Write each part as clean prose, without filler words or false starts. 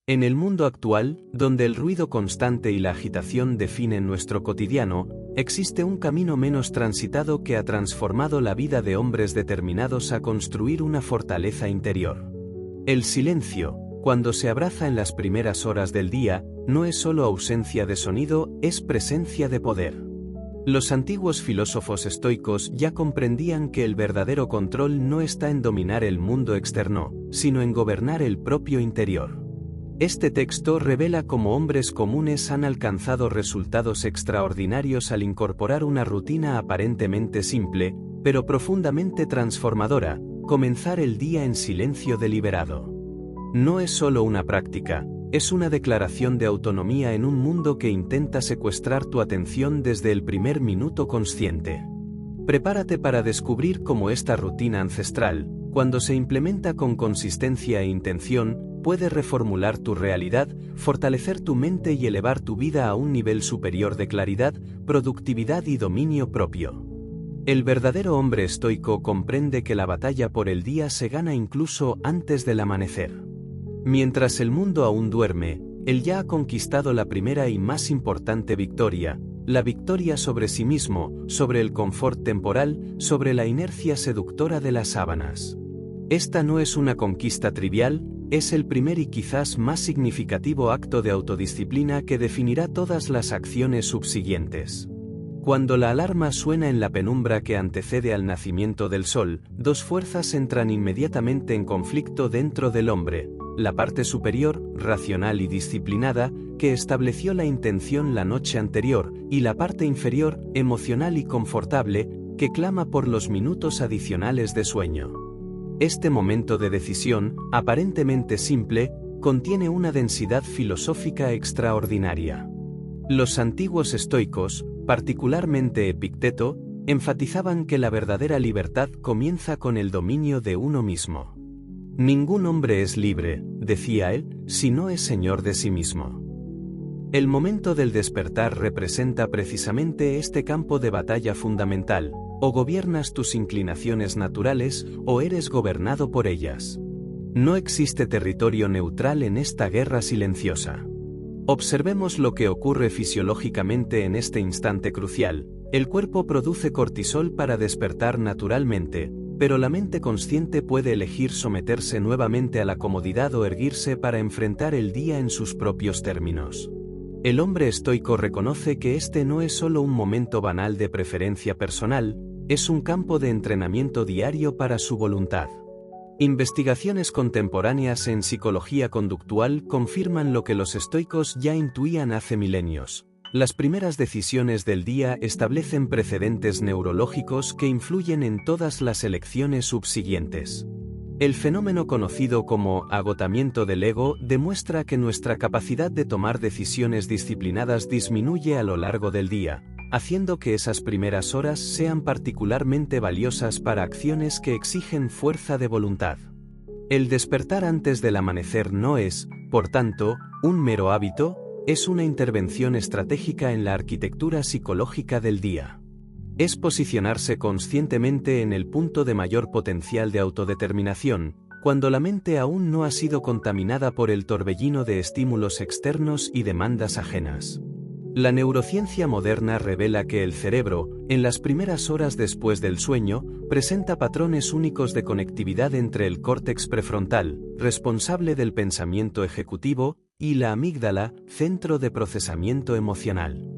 En el mundo actual, donde el ruido constante y la agitación definen nuestro cotidiano, existe un camino menos transitado que ha transformado la vida de hombres determinados a construir una fortaleza interior. El silencio, cuando se abraza en las primeras horas del día, no es solo ausencia de sonido, es presencia de poder. Los antiguos filósofos estoicos ya comprendían que el verdadero control no está en dominar el mundo externo, sino en gobernar el propio interior. Este texto revela cómo hombres comunes han alcanzado resultados extraordinarios al incorporar una rutina aparentemente simple, pero profundamente transformadora: comenzar el día en silencio deliberado. No es solo una práctica, es una declaración de autonomía en un mundo que intenta secuestrar tu atención desde el primer minuto consciente. Prepárate para descubrir cómo esta rutina ancestral, cuando se implementa con consistencia e intención, puede reformular tu realidad, fortalecer tu mente y elevar tu vida a un nivel superior de claridad, productividad y dominio propio. El verdadero hombre estoico comprende que la batalla por el día se gana incluso antes del amanecer. Mientras el mundo aún duerme, él ya ha conquistado la primera y más importante victoria, la victoria sobre sí mismo, sobre el confort temporal, sobre la inercia seductora de las sábanas. Esta no es una conquista trivial, es el primer y quizás más significativo acto de autodisciplina que definirá todas las acciones subsiguientes. Cuando la alarma suena en la penumbra que antecede al nacimiento del sol, dos fuerzas entran inmediatamente en conflicto dentro del hombre: la parte superior, racional y disciplinada, que estableció la intención la noche anterior, y la parte inferior, emocional y confortable, que clama por los minutos adicionales de sueño. Este momento de decisión, aparentemente simple, contiene una densidad filosófica extraordinaria. Los antiguos estoicos, particularmente Epicteto, enfatizaban que la verdadera libertad comienza con el dominio de uno mismo. Ningún hombre es libre, decía él, si no es señor de sí mismo. El momento del despertar representa precisamente este campo de batalla fundamental: o gobiernas tus inclinaciones naturales, o eres gobernado por ellas. No existe territorio neutral en esta guerra silenciosa. Observemos lo que ocurre fisiológicamente en este instante crucial. El cuerpo produce cortisol para despertar naturalmente, pero la mente consciente puede elegir someterse nuevamente a la comodidad o erguirse para enfrentar el día en sus propios términos. El hombre estoico reconoce que este no es solo un momento banal de preferencia personal, es un campo de entrenamiento diario para su voluntad. Investigaciones contemporáneas en psicología conductual confirman lo que los estoicos ya intuían hace milenios. Las primeras decisiones del día establecen precedentes neurológicos que influyen en todas las elecciones subsiguientes. El fenómeno conocido como agotamiento del ego demuestra que nuestra capacidad de tomar decisiones disciplinadas disminuye a lo largo del día, haciendo que esas primeras horas sean particularmente valiosas para acciones que exigen fuerza de voluntad. El despertar antes del amanecer no es, por tanto, un mero hábito, es una intervención estratégica en la arquitectura psicológica del día. Es posicionarse conscientemente en el punto de mayor potencial de autodeterminación, cuando la mente aún no ha sido contaminada por el torbellino de estímulos externos y demandas ajenas. La neurociencia moderna revela que el cerebro, en las primeras horas después del sueño, presenta patrones únicos de conectividad entre el córtex prefrontal, responsable del pensamiento ejecutivo, y la amígdala, centro de procesamiento emocional.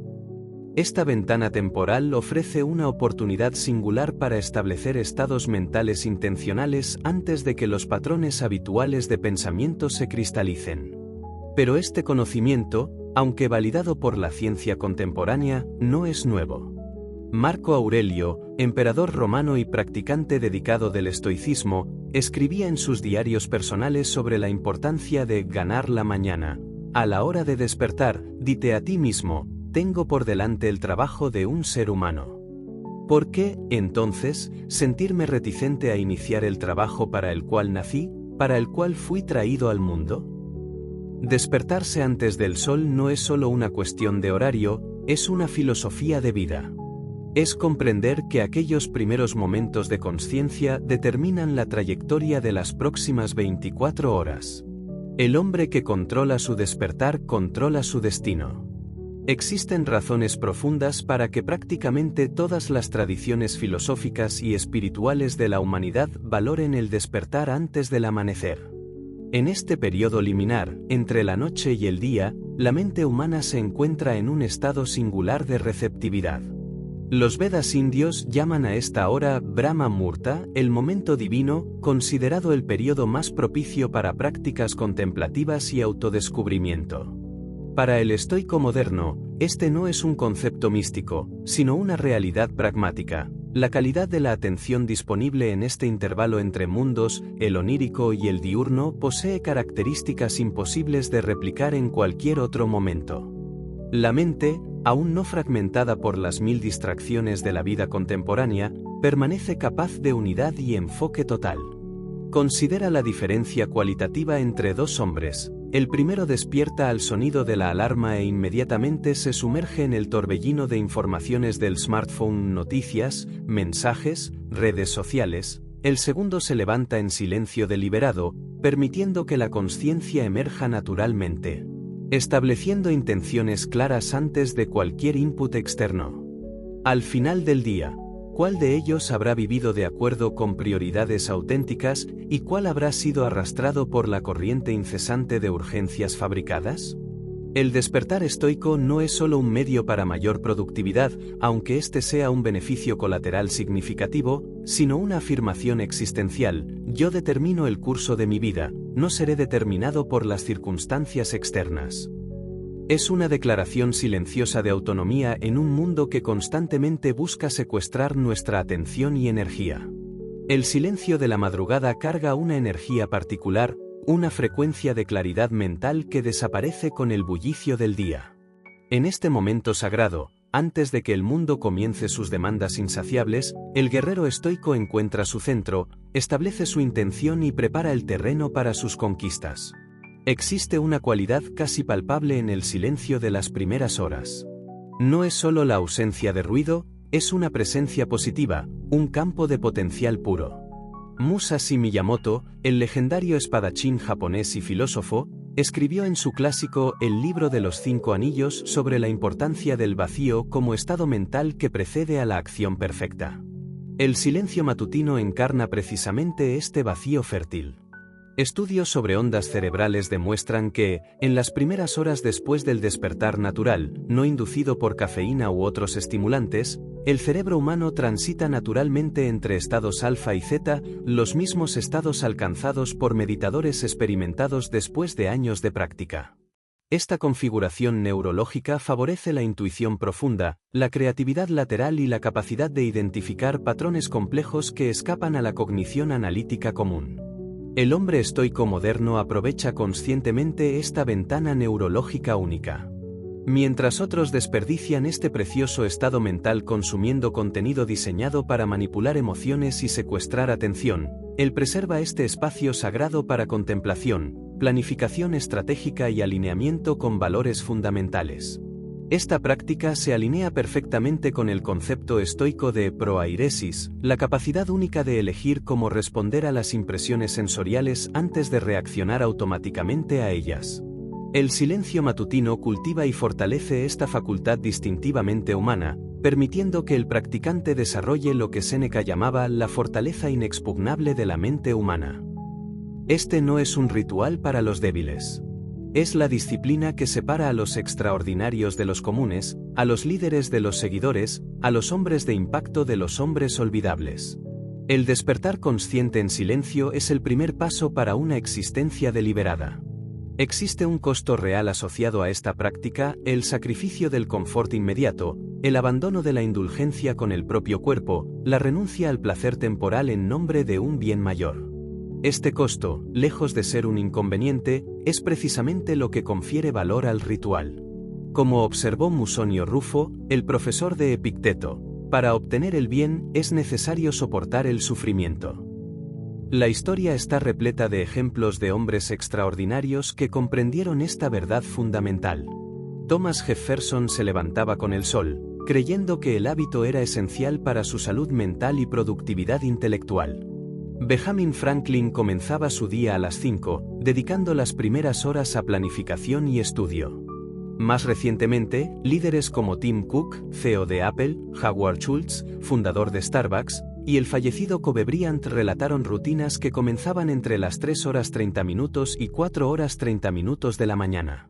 Esta ventana temporal ofrece una oportunidad singular para establecer estados mentales intencionales antes de que los patrones habituales de pensamiento se cristalicen. Pero este conocimiento, aunque validado por la ciencia contemporánea, no es nuevo. Marco Aurelio, emperador romano y practicante dedicado del estoicismo, escribía en sus diarios personales sobre la importancia de ganar la mañana. A la hora de despertar, dite a ti mismo: tengo por delante el trabajo de un ser humano. ¿Por qué, entonces, sentirme reticente a iniciar el trabajo para el cual nací, para el cual fui traído al mundo? Despertarse antes del sol no es solo una cuestión de horario, es una filosofía de vida. Es comprender que aquellos primeros momentos de consciencia determinan la trayectoria de las próximas 24 horas. El hombre que controla su despertar controla su destino. Existen razones profundas para que prácticamente todas las tradiciones filosóficas y espirituales de la humanidad valoren el despertar antes del amanecer. En este periodo liminar, entre la noche y el día, la mente humana se encuentra en un estado singular de receptividad. Los Vedas indios llaman a esta hora Brahma Muhurta, el momento divino, considerado el periodo más propicio para prácticas contemplativas y autodescubrimiento. Para el estoico moderno, este no es un concepto místico, sino una realidad pragmática. La calidad de la atención disponible en este intervalo entre mundos, el onírico y el diurno, posee características imposibles de replicar en cualquier otro momento. La mente, aún no fragmentada por las 1000 distracciones de la vida contemporánea, permanece capaz de unidad y enfoque total. Considera la diferencia cualitativa entre dos hombres. El primero despierta al sonido de la alarma e inmediatamente se sumerge en el torbellino de informaciones del smartphone, noticias, mensajes, redes sociales. El segundo se levanta en silencio deliberado, permitiendo que la conciencia emerja naturalmente, estableciendo intenciones claras antes de cualquier input externo. Al final del día, ¿cuál de ellos habrá vivido de acuerdo con prioridades auténticas y cuál habrá sido arrastrado por la corriente incesante de urgencias fabricadas? El despertar estoico no es solo un medio para mayor productividad, aunque este sea un beneficio colateral significativo, sino una afirmación existencial: yo determino el curso de mi vida, no seré determinado por las circunstancias externas. Es una declaración silenciosa de autonomía en un mundo que constantemente busca secuestrar nuestra atención y energía. El silencio de la madrugada carga una energía particular, una frecuencia de claridad mental que desaparece con el bullicio del día. En este momento sagrado, antes de que el mundo comience sus demandas insaciables, el guerrero estoico encuentra su centro, establece su intención y prepara el terreno para sus conquistas. Existe una cualidad casi palpable en el silencio de las primeras horas. No es solo la ausencia de ruido, es una presencia positiva, un campo de potencial puro. Musashi Miyamoto, el legendario espadachín japonés y filósofo, escribió en su clásico El libro de los 5 anillos sobre la importancia del vacío como estado mental que precede a la acción perfecta. El silencio matutino encarna precisamente este vacío fértil. Estudios sobre ondas cerebrales demuestran que, en las primeras horas después del despertar natural, no inducido por cafeína u otros estimulantes, el cerebro humano transita naturalmente entre estados alfa y zeta, los mismos estados alcanzados por meditadores experimentados después de años de práctica. Esta configuración neurológica favorece la intuición profunda, la creatividad lateral y la capacidad de identificar patrones complejos que escapan a la cognición analítica común. El hombre estoico moderno aprovecha conscientemente esta ventana neurológica única. Mientras otros desperdician este precioso estado mental consumiendo contenido diseñado para manipular emociones y secuestrar atención, él preserva este espacio sagrado para contemplación, planificación estratégica y alineamiento con valores fundamentales. Esta práctica se alinea perfectamente con el concepto estoico de proairesis, la capacidad única de elegir cómo responder a las impresiones sensoriales antes de reaccionar automáticamente a ellas. El silencio matutino cultiva y fortalece esta facultad distintivamente humana, permitiendo que el practicante desarrolle lo que Séneca llamaba la fortaleza inexpugnable de la mente humana. Este no es un ritual para los débiles. Es la disciplina que separa a los extraordinarios de los comunes, a los líderes de los seguidores, a los hombres de impacto de los hombres olvidables. El despertar consciente en silencio es el primer paso para una existencia deliberada. Existe un costo real asociado a esta práctica, el sacrificio del confort inmediato, el abandono de la indulgencia con el propio cuerpo, la renuncia al placer temporal en nombre de un bien mayor. Este costo, lejos de ser un inconveniente, es precisamente lo que confiere valor al ritual. Como observó Musonio Rufo, el profesor de Epicteto, para obtener el bien es necesario soportar el sufrimiento. La historia está repleta de ejemplos de hombres extraordinarios que comprendieron esta verdad fundamental. Thomas Jefferson se levantaba con el sol, creyendo que el hábito era esencial para su salud mental y productividad intelectual. Benjamin Franklin comenzaba su día a las 5, dedicando las primeras horas a planificación y estudio. Más recientemente, líderes como Tim Cook, CEO de Apple, Howard Schultz, fundador de Starbucks, y el fallecido Kobe Bryant relataron rutinas que comenzaban entre las 3:30 y 4:30 de la mañana.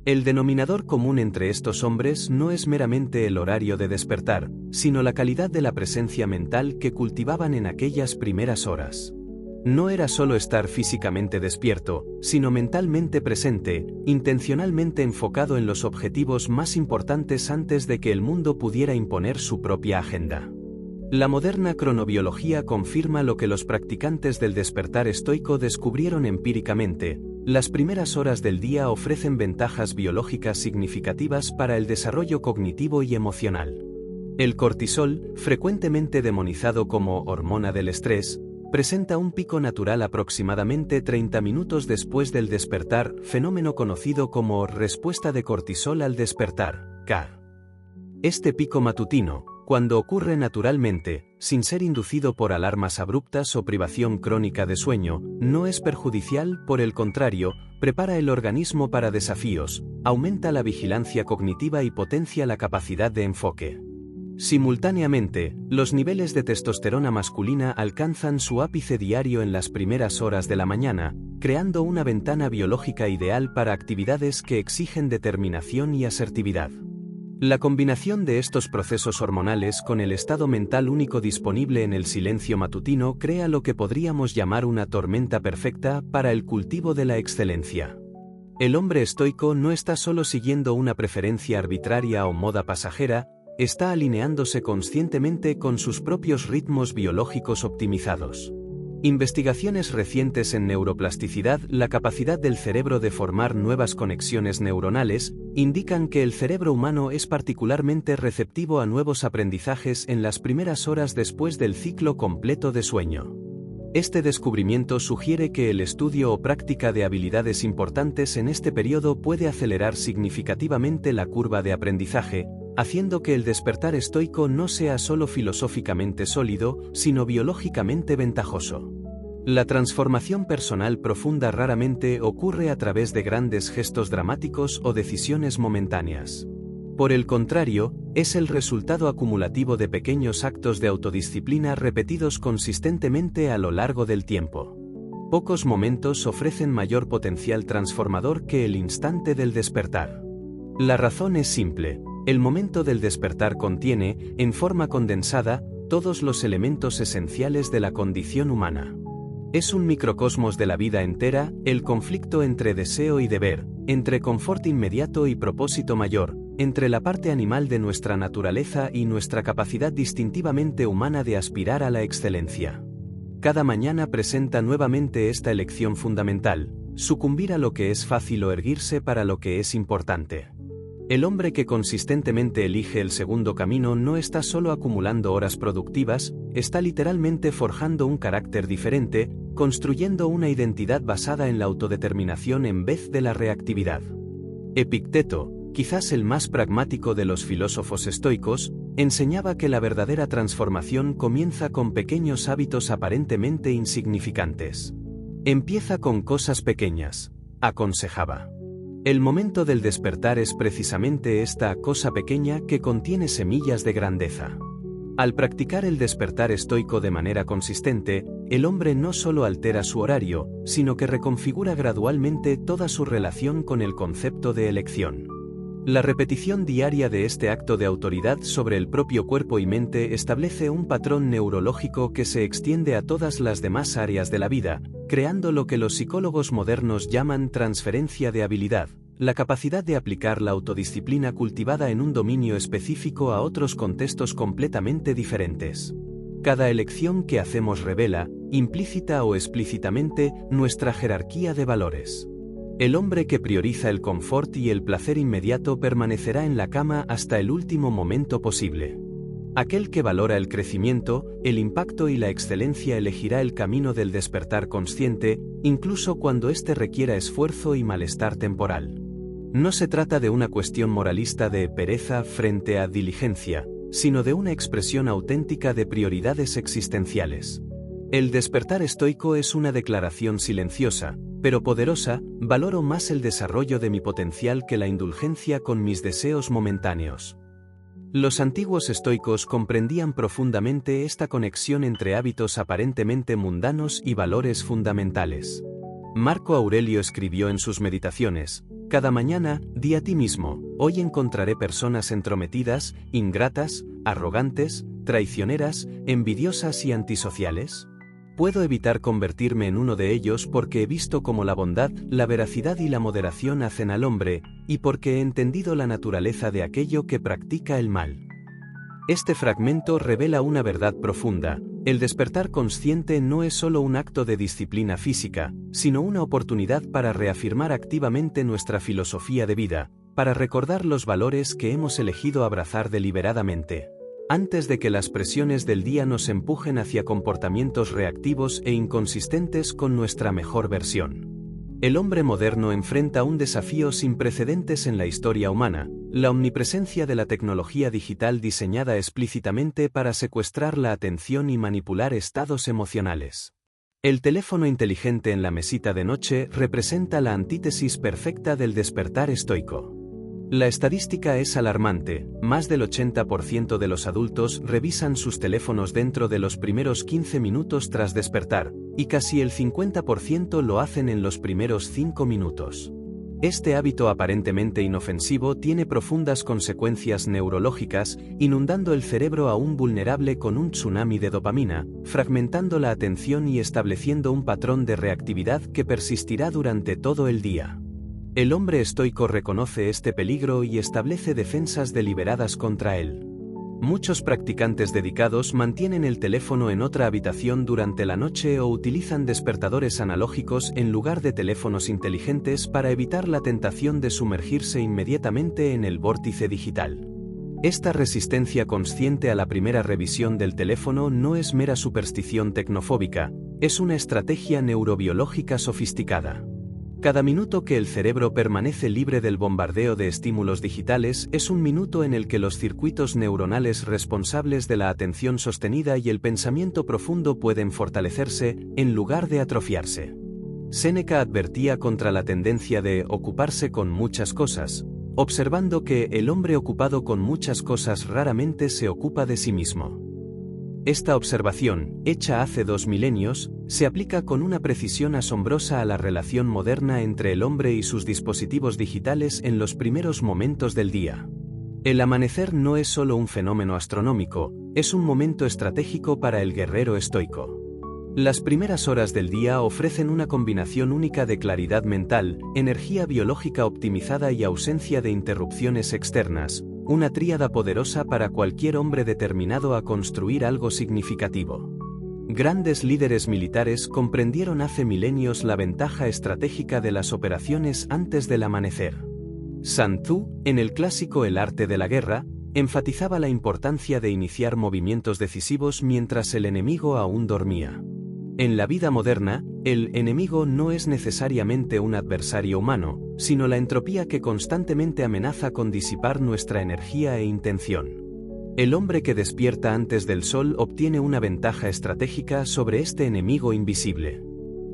El denominador común entre estos hombres no es meramente el horario de despertar, sino la calidad de la presencia mental que cultivaban en aquellas primeras horas. No era solo estar físicamente despierto, sino mentalmente presente, intencionalmente enfocado en los objetivos más importantes antes de que el mundo pudiera imponer su propia agenda. La moderna cronobiología confirma lo que los practicantes del despertar estoico descubrieron empíricamente: las primeras horas del día ofrecen ventajas biológicas significativas para el desarrollo cognitivo y emocional. El cortisol, frecuentemente demonizado como hormona del estrés, presenta un pico natural aproximadamente 30 minutos después del despertar, fenómeno conocido como respuesta de cortisol al despertar, CAR. Este pico matutino, cuando ocurre naturalmente, sin ser inducido por alarmas abruptas o privación crónica de sueño, no es perjudicial, por el contrario, prepara el organismo para desafíos, aumenta la vigilancia cognitiva y potencia la capacidad de enfoque. Simultáneamente, los niveles de testosterona masculina alcanzan su ápice diario en las primeras horas de la mañana, creando una ventana biológica ideal para actividades que exigen determinación y asertividad. La combinación de estos procesos hormonales con el estado mental único disponible en el silencio matutino crea lo que podríamos llamar una tormenta perfecta para el cultivo de la excelencia. El hombre estoico no está solo siguiendo una preferencia arbitraria o moda pasajera, está alineándose conscientemente con sus propios ritmos biológicos optimizados. Investigaciones recientes en neuroplasticidad, la capacidad del cerebro de formar nuevas conexiones neuronales, indican que el cerebro humano es particularmente receptivo a nuevos aprendizajes en las primeras horas después del ciclo completo de sueño. Este descubrimiento sugiere que el estudio o práctica de habilidades importantes en este periodo puede acelerar significativamente la curva de aprendizaje, haciendo que el despertar estoico no sea solo filosóficamente sólido, sino biológicamente ventajoso. La transformación personal profunda raramente ocurre a través de grandes gestos dramáticos o decisiones momentáneas. Por el contrario, es el resultado acumulativo de pequeños actos de autodisciplina repetidos consistentemente a lo largo del tiempo. Pocos momentos ofrecen mayor potencial transformador que el instante del despertar. La razón es simple: el momento del despertar contiene, en forma condensada, todos los elementos esenciales de la condición humana. Es un microcosmos de la vida entera, el conflicto entre deseo y deber, entre confort inmediato y propósito mayor, entre la parte animal de nuestra naturaleza y nuestra capacidad distintivamente humana de aspirar a la excelencia. Cada mañana presenta nuevamente esta elección fundamental: sucumbir a lo que es fácil o erguirse para lo que es importante. El hombre que consistentemente elige el segundo camino no está solo acumulando horas productivas, está literalmente forjando un carácter diferente, construyendo una identidad basada en la autodeterminación en vez de la reactividad. Epicteto, quizás el más pragmático de los filósofos estoicos, enseñaba que la verdadera transformación comienza con pequeños hábitos aparentemente insignificantes. Empieza con cosas pequeñas, aconsejaba. El momento del despertar es precisamente esta cosa pequeña que contiene semillas de grandeza. Al practicar el despertar estoico de manera consistente, el hombre no solo altera su horario, sino que reconfigura gradualmente toda su relación con el concepto de elección. La repetición diaria de este acto de autoridad sobre el propio cuerpo y mente establece un patrón neurológico que se extiende a todas las demás áreas de la vida, creando lo que los psicólogos modernos llaman transferencia de habilidad, la capacidad de aplicar la autodisciplina cultivada en un dominio específico a otros contextos completamente diferentes. Cada elección que hacemos revela, implícita o explícitamente, nuestra jerarquía de valores. El hombre que prioriza el confort y el placer inmediato permanecerá en la cama hasta el último momento posible. Aquel que valora el crecimiento, el impacto y la excelencia elegirá el camino del despertar consciente, incluso cuando éste requiera esfuerzo y malestar temporal. No se trata de una cuestión moralista de pereza frente a diligencia, sino de una expresión auténtica de prioridades existenciales. El despertar estoico es una declaración silenciosa, pero poderosa. Valoro más el desarrollo de mi potencial que la indulgencia con mis deseos momentáneos. Los antiguos estoicos comprendían profundamente esta conexión entre hábitos aparentemente mundanos y valores fundamentales. Marco Aurelio escribió en sus meditaciones: cada mañana, di a ti mismo, hoy encontraré personas entrometidas, ingratas, arrogantes, traicioneras, envidiosas y antisociales. Puedo evitar convertirme en uno de ellos porque he visto cómo la bondad, la veracidad y la moderación hacen al hombre, y porque he entendido la naturaleza de aquello que practica el mal. Este fragmento revela una verdad profunda: el despertar consciente no es solo un acto de disciplina física, sino una oportunidad para reafirmar activamente nuestra filosofía de vida, para recordar los valores que hemos elegido abrazar deliberadamente, antes de que las presiones del día nos empujen hacia comportamientos reactivos e inconsistentes con nuestra mejor versión. El hombre moderno enfrenta un desafío sin precedentes en la historia humana: la omnipresencia de la tecnología digital diseñada explícitamente para secuestrar la atención y manipular estados emocionales. El teléfono inteligente en la mesita de noche representa la antítesis perfecta del despertar estoico. La estadística es alarmante: más del 80% de los adultos revisan sus teléfonos dentro de los primeros 15 minutos tras despertar, y casi el 50% lo hacen en los primeros 5 minutos. Este hábito aparentemente inofensivo tiene profundas consecuencias neurológicas, inundando el cerebro aún vulnerable con un tsunami de dopamina, fragmentando la atención y estableciendo un patrón de reactividad que persistirá durante todo el día. El hombre estoico reconoce este peligro y establece defensas deliberadas contra él. Muchos practicantes dedicados mantienen el teléfono en otra habitación durante la noche o utilizan despertadores analógicos en lugar de teléfonos inteligentes para evitar la tentación de sumergirse inmediatamente en el vórtice digital. Esta resistencia consciente a la primera revisión del teléfono no es mera superstición tecnofóbica, es una estrategia neurobiológica sofisticada. Cada minuto que el cerebro permanece libre del bombardeo de estímulos digitales es un minuto en el que los circuitos neuronales responsables de la atención sostenida y el pensamiento profundo pueden fortalecerse, en lugar de atrofiarse. Séneca advertía contra la tendencia de ocuparse con muchas cosas, observando que el hombre ocupado con muchas cosas raramente se ocupa de sí mismo. Esta observación, hecha hace 2 milenios, se aplica con una precisión asombrosa a la relación moderna entre el hombre y sus dispositivos digitales en los primeros momentos del día. El amanecer no es solo un fenómeno astronómico, es un momento estratégico para el guerrero estoico. Las primeras horas del día ofrecen una combinación única de claridad mental, energía biológica optimizada y ausencia de interrupciones externas, una tríada poderosa para cualquier hombre determinado a construir algo significativo. Grandes líderes militares comprendieron hace milenios la ventaja estratégica de las operaciones antes del amanecer. Sun Tzu, en el clásico El arte de la guerra, enfatizaba la importancia de iniciar movimientos decisivos mientras el enemigo aún dormía. En la vida moderna, el enemigo no es necesariamente un adversario humano, sino la entropía que constantemente amenaza con disipar nuestra energía e intención. El hombre que despierta antes del sol obtiene una ventaja estratégica sobre este enemigo invisible.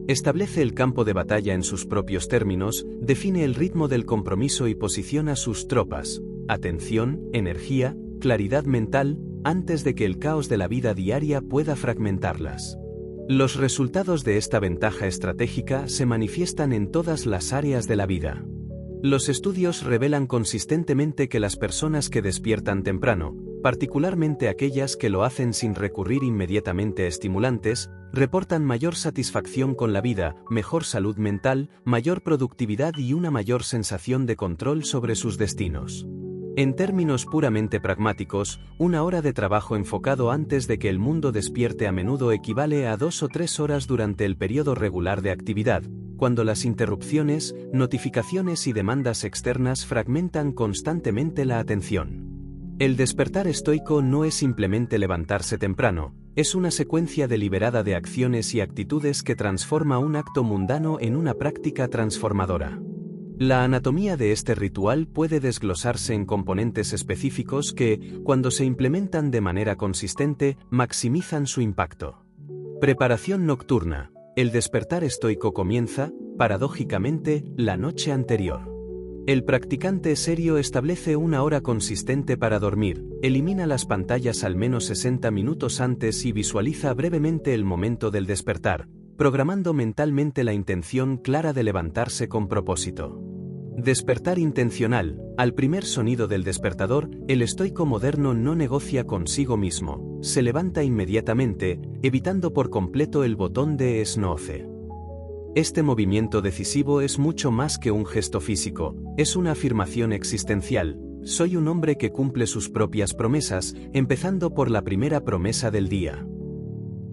Establece el campo de batalla en sus propios términos, define el ritmo del compromiso y posiciona sus tropas, atención, energía, claridad mental, antes de que el caos de la vida diaria pueda fragmentarlas. Los resultados de esta ventaja estratégica se manifiestan en todas las áreas de la vida. Los estudios revelan consistentemente que las personas que despiertan temprano, particularmente aquellas que lo hacen sin recurrir inmediatamente a estimulantes, reportan mayor satisfacción con la vida, mejor salud mental, mayor productividad y una mayor sensación de control sobre sus destinos. En términos puramente pragmáticos, una hora de trabajo enfocado antes de que el mundo despierte a menudo equivale a 2 o 3 horas durante el periodo regular de actividad, cuando las interrupciones, notificaciones y demandas externas fragmentan constantemente la atención. El despertar estoico no es simplemente levantarse temprano, es una secuencia deliberada de acciones y actitudes que transforma un acto mundano en una práctica transformadora. La anatomía de este ritual puede desglosarse en componentes específicos que, cuando se implementan de manera consistente, maximizan su impacto. Preparación nocturna. El despertar estoico comienza, paradójicamente, la noche anterior. El practicante serio establece una hora consistente para dormir, elimina las pantallas al menos 60 minutos antes y visualiza brevemente el momento del despertar, programando mentalmente la intención clara de levantarse con propósito. Despertar intencional. Al primer sonido del despertador, el estoico moderno no negocia consigo mismo, se levanta inmediatamente, evitando por completo el botón de snooze. Este movimiento decisivo es mucho más que un gesto físico, es una afirmación existencial: soy un hombre que cumple sus propias promesas, empezando por la primera promesa del día.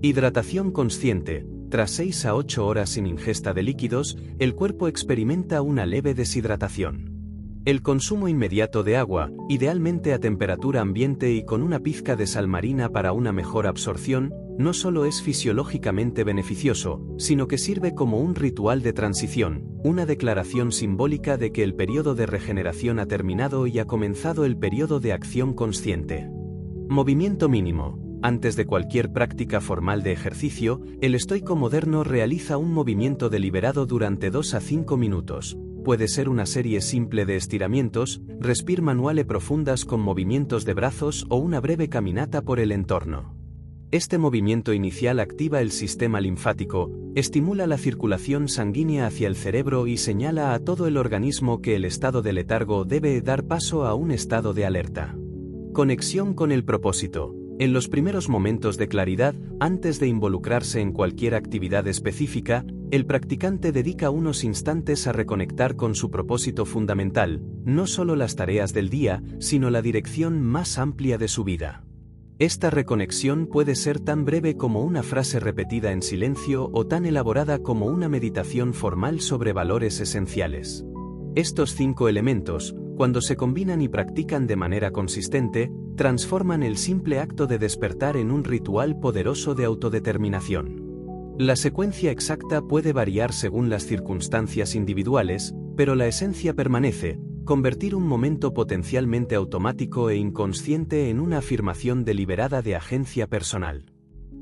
Hidratación consciente. Tras 6 a 8 horas sin ingesta de líquidos, el cuerpo experimenta una leve deshidratación. El consumo inmediato de agua, idealmente a temperatura ambiente y con una pizca de sal marina para una mejor absorción, no solo es fisiológicamente beneficioso, sino que sirve como un ritual de transición, una declaración simbólica de que el periodo de regeneración ha terminado y ha comenzado el periodo de acción consciente. Movimiento mínimo. Antes de cualquier práctica formal de ejercicio, el estoico moderno realiza un movimiento deliberado durante 2 a 5 minutos. Puede ser una serie simple de estiramientos, respir manuales profundas con movimientos de brazos o una breve caminata por el entorno. Este movimiento inicial activa el sistema linfático, estimula la circulación sanguínea hacia el cerebro y señala a todo el organismo que el estado de letargo debe dar paso a un estado de alerta. Conexión con el propósito. En los primeros momentos de claridad, antes de involucrarse en cualquier actividad específica, el practicante dedica unos instantes a reconectar con su propósito fundamental, no solo las tareas del día, sino la dirección más amplia de su vida. Esta reconexión puede ser tan breve como una frase repetida en silencio o tan elaborada como una meditación formal sobre valores esenciales. Estos 5 elementos, cuando se combinan y practican de manera consistente, transforman el simple acto de despertar en un ritual poderoso de autodeterminación. La secuencia exacta puede variar según las circunstancias individuales, pero la esencia permanece: convertir un momento potencialmente automático e inconsciente en una afirmación deliberada de agencia personal.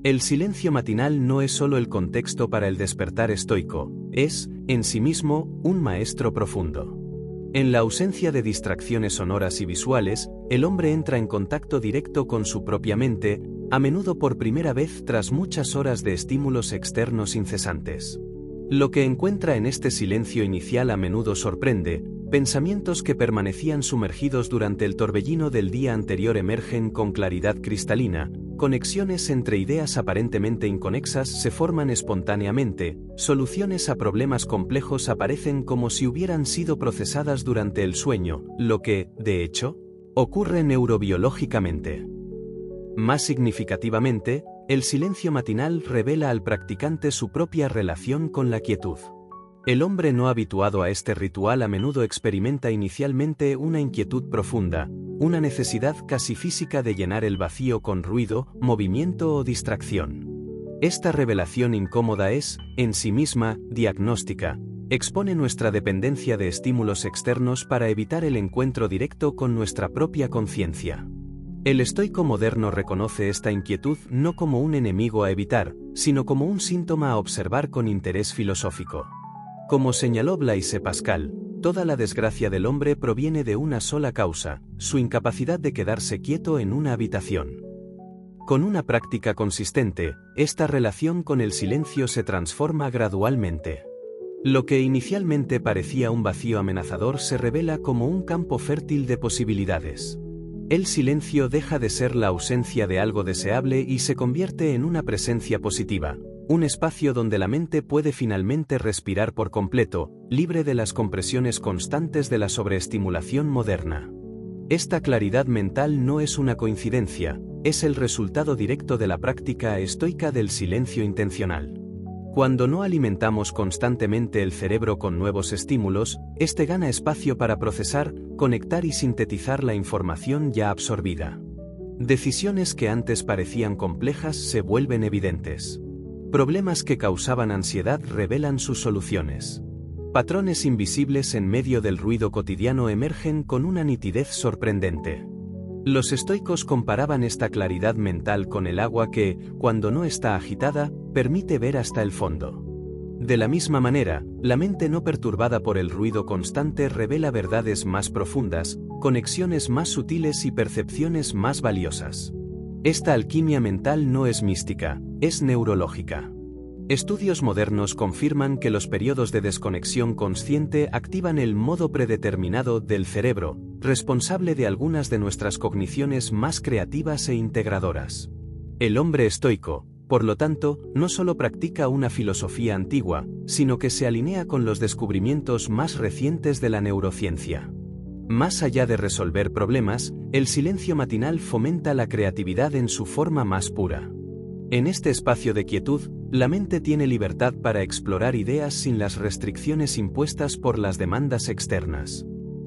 El silencio matinal no es solo el contexto para el despertar estoico, es, en sí mismo, un maestro profundo. En la ausencia de distracciones sonoras y visuales, el hombre entra en contacto directo con su propia mente, a menudo por primera vez tras muchas horas de estímulos externos incesantes. Lo que encuentra en este silencio inicial a menudo sorprende: pensamientos que permanecían sumergidos durante el torbellino del día anterior emergen con claridad cristalina, conexiones entre ideas aparentemente inconexas se forman espontáneamente, soluciones a problemas complejos aparecen como si hubieran sido procesadas durante el sueño, lo que, de hecho, ocurre neurobiológicamente. Más significativamente, el silencio matinal revela al practicante su propia relación con la quietud. El hombre no habituado a este ritual a menudo experimenta inicialmente una inquietud profunda, una necesidad casi física de llenar el vacío con ruido, movimiento o distracción. Esta revelación incómoda es, en sí misma, diagnóstica, expone nuestra dependencia de estímulos externos para evitar el encuentro directo con nuestra propia conciencia. El estoico moderno reconoce esta inquietud no como un enemigo a evitar, sino como un síntoma a observar con interés filosófico. Como señaló Blaise Pascal, toda la desgracia del hombre proviene de una sola causa: su incapacidad de quedarse quieto en una habitación. Con una práctica consistente, esta relación con el silencio se transforma gradualmente. Lo que inicialmente parecía un vacío amenazador se revela como un campo fértil de posibilidades. El silencio deja de ser la ausencia de algo deseable y se convierte en una presencia positiva, un espacio donde la mente puede finalmente respirar por completo, libre de las compresiones constantes de la sobreestimulación moderna. Esta claridad mental no es una coincidencia, es el resultado directo de la práctica estoica del silencio intencional. Cuando no alimentamos constantemente el cerebro con nuevos estímulos, este gana espacio para procesar, conectar y sintetizar la información ya absorbida. Decisiones que antes parecían complejas se vuelven evidentes. Problemas que causaban ansiedad revelan sus soluciones. Patrones invisibles en medio del ruido cotidiano emergen con una nitidez sorprendente. Los estoicos comparaban esta claridad mental con el agua que, cuando no está agitada, permite ver hasta el fondo. De la misma manera, la mente no perturbada por el ruido constante revela verdades más profundas, conexiones más sutiles y percepciones más valiosas. Esta alquimia mental no es mística, es neurológica. Estudios modernos confirman que los periodos de desconexión consciente activan el modo predeterminado del cerebro, responsable de algunas de nuestras cogniciones más creativas e integradoras. El hombre estoico, por lo tanto, no solo practica una filosofía antigua, sino que se alinea con los descubrimientos más recientes de la neurociencia. Más allá de resolver problemas, el silencio matinal fomenta la creatividad en su forma más pura. En este espacio de quietud, la mente tiene libertad para explorar ideas sin las restricciones impuestas por las demandas externas.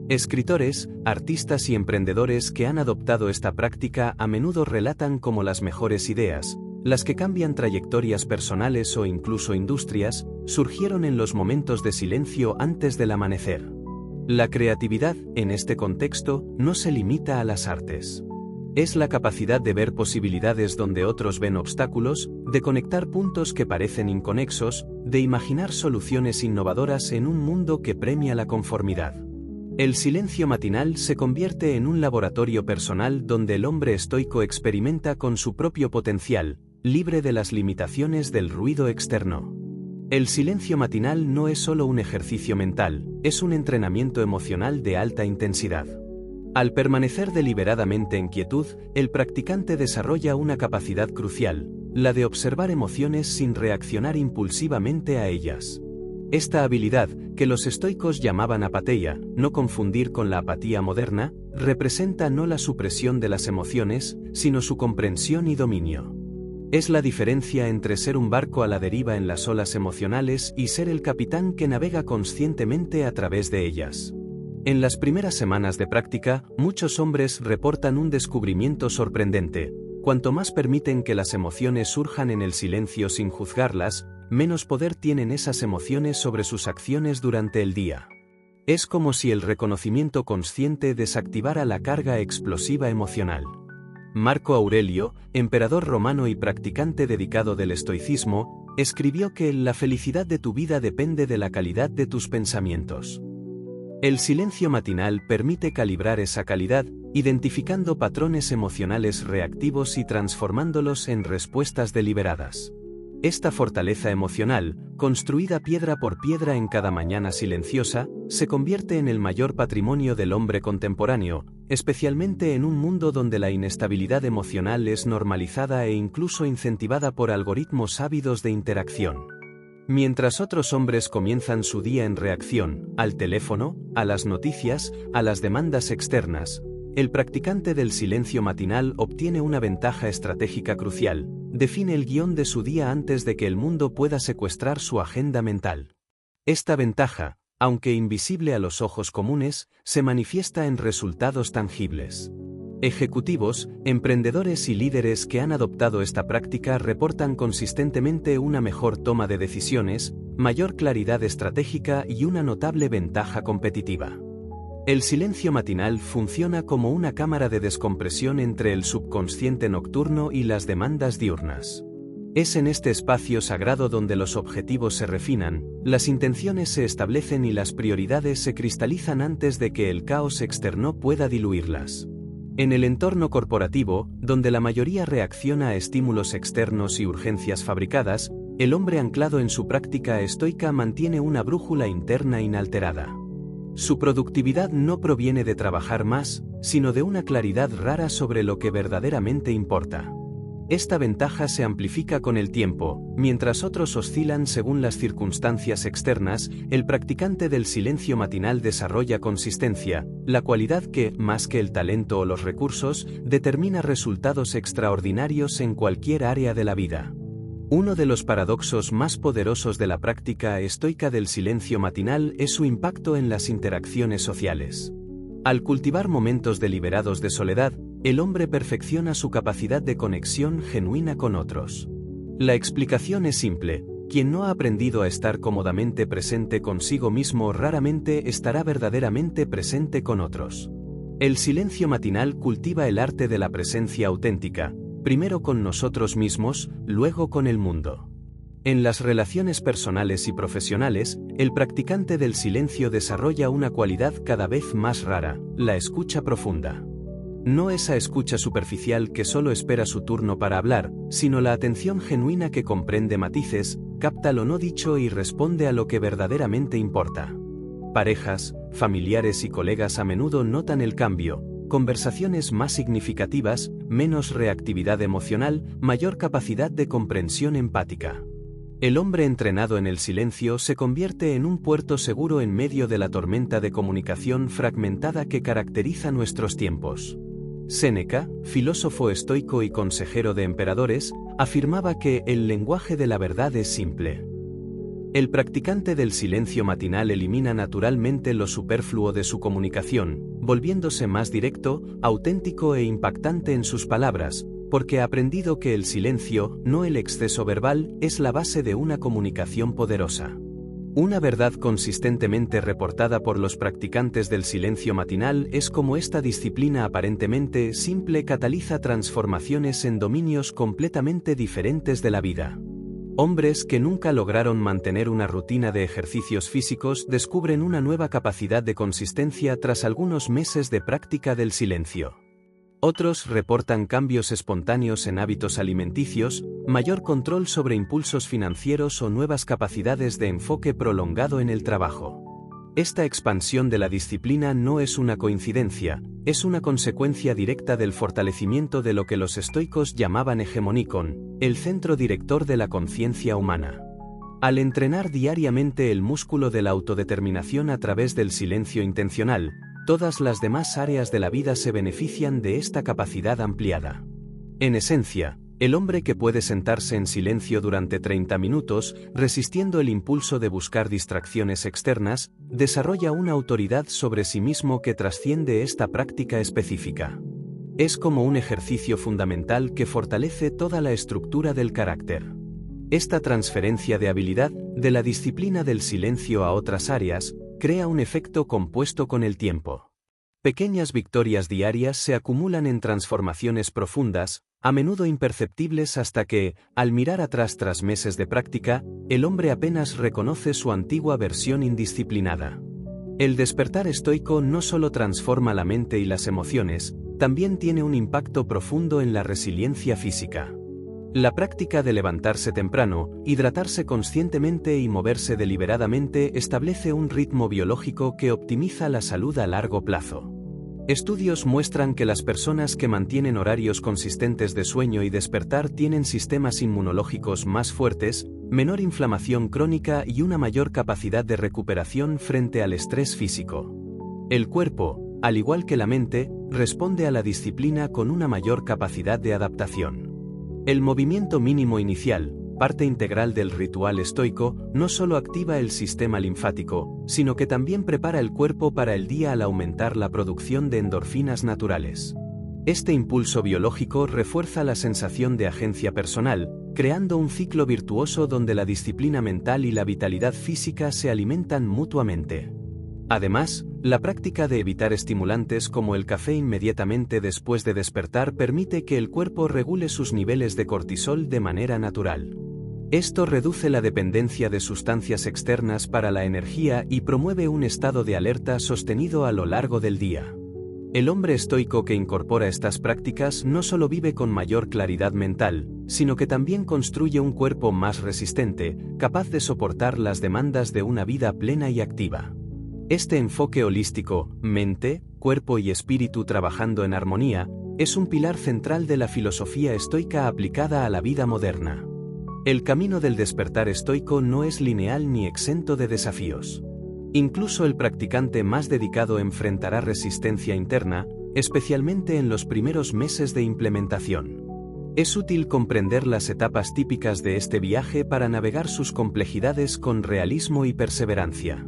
Escritores, artistas y emprendedores que han adoptado esta práctica a menudo relatan cómo las mejores ideas, las que cambian trayectorias personales o incluso industrias, surgieron en los momentos de silencio antes del amanecer. La creatividad, en este contexto, no se limita a las artes. Es la capacidad de ver posibilidades donde otros ven obstáculos, de conectar puntos que parecen inconexos, de imaginar soluciones innovadoras en un mundo que premia la conformidad. El silencio matinal se convierte en un laboratorio personal donde el hombre estoico experimenta con su propio potencial, libre de las limitaciones del ruido externo. El silencio matinal no es solo un ejercicio mental, es un entrenamiento emocional de alta intensidad. Al permanecer deliberadamente en quietud, el practicante desarrolla una capacidad crucial, la de observar emociones sin reaccionar impulsivamente a ellas. Esta habilidad, que los estoicos llamaban apatheia, no confundir con la apatía moderna, representa no la supresión de las emociones, sino su comprensión y dominio. Es la diferencia entre ser un barco a la deriva en las olas emocionales y ser el capitán que navega conscientemente a través de ellas. En las primeras semanas de práctica, muchos hombres reportan un descubrimiento sorprendente. Cuanto más permiten que las emociones surjan en el silencio sin juzgarlas, menos poder tienen esas emociones sobre sus acciones durante el día. Es como si el reconocimiento consciente desactivara la carga explosiva emocional. Marco Aurelio, emperador romano y practicante dedicado del estoicismo, escribió que la felicidad de tu vida depende de la calidad de tus pensamientos. El silencio matinal permite calibrar esa calidad, identificando patrones emocionales reactivos y transformándolos en respuestas deliberadas. Esta fortaleza emocional, construida piedra por piedra en cada mañana silenciosa, se convierte en el mayor patrimonio del hombre contemporáneo, especialmente en un mundo donde la inestabilidad emocional es normalizada e incluso incentivada por algoritmos ávidos de interacción. Mientras otros hombres comienzan su día en reacción, al teléfono, a las noticias, a las demandas externas, el practicante del silencio matinal obtiene una ventaja estratégica crucial: define el guión de su día antes de que el mundo pueda secuestrar su agenda mental. Esta ventaja, aunque invisible a los ojos comunes, se manifiesta en resultados tangibles. Ejecutivos, emprendedores y líderes que han adoptado esta práctica reportan consistentemente una mejor toma de decisiones, mayor claridad estratégica y una notable ventaja competitiva. El silencio matinal funciona como una cámara de descompresión entre el subconsciente nocturno y las demandas diurnas. Es en este espacio sagrado donde los objetivos se refinan, las intenciones se establecen y las prioridades se cristalizan antes de que el caos externo pueda diluirlas. En el entorno corporativo, donde la mayoría reacciona a estímulos externos y urgencias fabricadas, el hombre anclado en su práctica estoica mantiene una brújula interna inalterada. Su productividad no proviene de trabajar más, sino de una claridad rara sobre lo que verdaderamente importa. Esta ventaja se amplifica con el tiempo, mientras otros oscilan según las circunstancias externas. El practicante del silencio matinal desarrolla consistencia, la cualidad que, más que el talento o los recursos, determina resultados extraordinarios en cualquier área de la vida. Uno de los paradoxos más poderosos de la práctica estoica del silencio matinal es su impacto en las interacciones sociales. Al cultivar momentos deliberados de soledad, el hombre perfecciona su capacidad de conexión genuina con otros. La explicación es simple: quien no ha aprendido a estar cómodamente presente consigo mismo raramente estará verdaderamente presente con otros. El silencio matinal cultiva el arte de la presencia auténtica, primero con nosotros mismos, luego con el mundo. En las relaciones personales y profesionales, el practicante del silencio desarrolla una cualidad cada vez más rara, la escucha profunda. No esa escucha superficial que solo espera su turno para hablar, sino la atención genuina que comprende matices, capta lo no dicho y responde a lo que verdaderamente importa. Parejas, familiares y colegas a menudo notan el cambio: conversaciones más significativas, menos reactividad emocional, mayor capacidad de comprensión empática. El hombre entrenado en el silencio se convierte en un puerto seguro en medio de la tormenta de comunicación fragmentada que caracteriza nuestros tiempos. Séneca, filósofo estoico y consejero de emperadores, afirmaba que el lenguaje de la verdad es simple. El practicante del silencio matinal elimina naturalmente lo superfluo de su comunicación, volviéndose más directo, auténtico e impactante en sus palabras, porque ha aprendido que el silencio, no el exceso verbal, es la base de una comunicación poderosa. Una verdad consistentemente reportada por los practicantes del silencio matinal es cómo esta disciplina aparentemente simple cataliza transformaciones en dominios completamente diferentes de la vida. Hombres que nunca lograron mantener una rutina de ejercicios físicos descubren una nueva capacidad de consistencia tras algunos meses de práctica del silencio. Otros reportan cambios espontáneos en hábitos alimenticios, mayor control sobre impulsos financieros o nuevas capacidades de enfoque prolongado en el trabajo. Esta expansión de la disciplina no es una coincidencia, es una consecuencia directa del fortalecimiento de lo que los estoicos llamaban hegemonikon, el centro director de la conciencia humana. Al entrenar diariamente el músculo de la autodeterminación a través del silencio intencional, todas las demás áreas de la vida se benefician de esta capacidad ampliada. En esencia, el hombre que puede sentarse en silencio durante 30 minutos, resistiendo el impulso de buscar distracciones externas, desarrolla una autoridad sobre sí mismo que trasciende esta práctica específica. Es como un ejercicio fundamental que fortalece toda la estructura del carácter. Esta transferencia de habilidad, de la disciplina del silencio a otras áreas, crea un efecto compuesto con el tiempo. Pequeñas victorias diarias se acumulan en transformaciones profundas, a menudo imperceptibles hasta que, al mirar atrás tras meses de práctica, el hombre apenas reconoce su antigua versión indisciplinada. El despertar estoico no solo transforma la mente y las emociones, también tiene un impacto profundo en la resiliencia física. La práctica de levantarse temprano, hidratarse conscientemente y moverse deliberadamente establece un ritmo biológico que optimiza la salud a largo plazo. Estudios muestran que las personas que mantienen horarios consistentes de sueño y despertar tienen sistemas inmunológicos más fuertes, menor inflamación crónica y una mayor capacidad de recuperación frente al estrés físico. El cuerpo, al igual que la mente, responde a la disciplina con una mayor capacidad de adaptación. El movimiento mínimo inicial, parte integral del ritual estoico, no solo activa el sistema linfático, sino que también prepara el cuerpo para el día al aumentar la producción de endorfinas naturales. Este impulso biológico refuerza la sensación de agencia personal, creando un ciclo virtuoso donde la disciplina mental y la vitalidad física se alimentan mutuamente. Además, la práctica de evitar estimulantes como el café inmediatamente después de despertar permite que el cuerpo regule sus niveles de cortisol de manera natural. Esto reduce la dependencia de sustancias externas para la energía y promueve un estado de alerta sostenido a lo largo del día. El hombre estoico que incorpora estas prácticas no solo vive con mayor claridad mental, sino que también construye un cuerpo más resistente, capaz de soportar las demandas de una vida plena y activa. Este enfoque holístico, mente, cuerpo y espíritu trabajando en armonía, es un pilar central de la filosofía estoica aplicada a la vida moderna. El camino del despertar estoico no es lineal ni exento de desafíos. Incluso el practicante más dedicado enfrentará resistencia interna, especialmente en los primeros meses de implementación. Es útil comprender las etapas típicas de este viaje para navegar sus complejidades con realismo y perseverancia.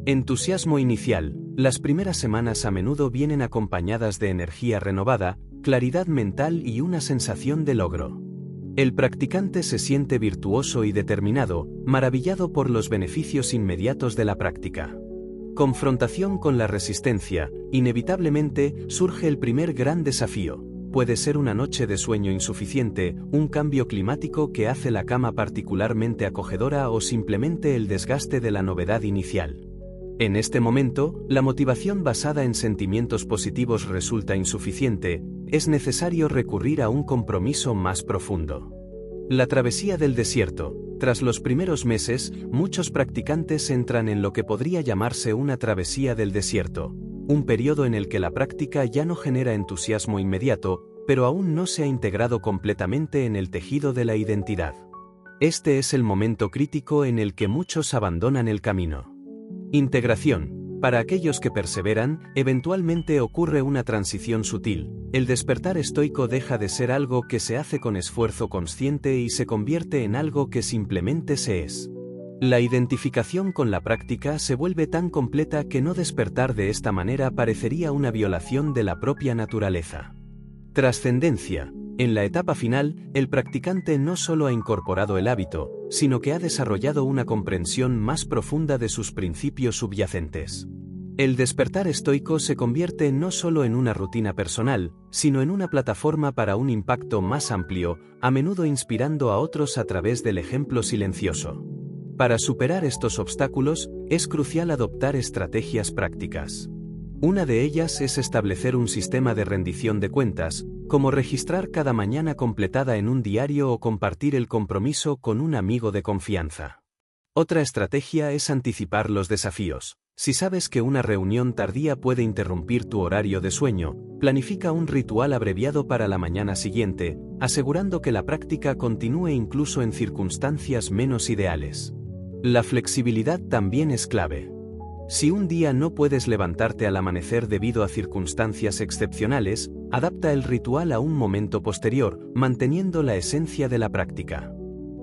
Entusiasmo inicial. Las primeras semanas a menudo vienen acompañadas de energía renovada, claridad mental y una sensación de logro. El practicante se siente virtuoso y determinado, maravillado por los beneficios inmediatos de la práctica. Confrontación con la resistencia. Inevitablemente, surge el primer gran desafío: puede ser una noche de sueño insuficiente, un cambio climático que hace la cama particularmente acogedora o simplemente el desgaste de la novedad inicial. En este momento, la motivación basada en sentimientos positivos resulta insuficiente, es necesario recurrir a un compromiso más profundo. La travesía del desierto. Tras los primeros meses, muchos practicantes entran en lo que podría llamarse una travesía del desierto, un periodo en el que la práctica ya no genera entusiasmo inmediato, pero aún no se ha integrado completamente en el tejido de la identidad. Este es el momento crítico en el que muchos abandonan el camino. Integración. Para aquellos que perseveran, eventualmente ocurre una transición sutil. El despertar estoico deja de ser algo que se hace con esfuerzo consciente y se convierte en algo que simplemente se es. La identificación con la práctica se vuelve tan completa que no despertar de esta manera parecería una violación de la propia naturaleza. Trascendencia. En la etapa final, el practicante no solo ha incorporado el hábito, sino que ha desarrollado una comprensión más profunda de sus principios subyacentes. El despertar estoico se convierte no solo en una rutina personal, sino en una plataforma para un impacto más amplio, a menudo inspirando a otros a través del ejemplo silencioso. Para superar estos obstáculos, es crucial adoptar estrategias prácticas. Una de ellas es establecer un sistema de rendición de cuentas, como registrar cada mañana completada en un diario o compartir el compromiso con un amigo de confianza. Otra estrategia es anticipar los desafíos. Si sabes que una reunión tardía puede interrumpir tu horario de sueño, planifica un ritual abreviado para la mañana siguiente, asegurando que la práctica continúe incluso en circunstancias menos ideales. La flexibilidad también es clave. Si un día no puedes levantarte al amanecer debido a circunstancias excepcionales, adapta el ritual a un momento posterior, manteniendo la esencia de la práctica.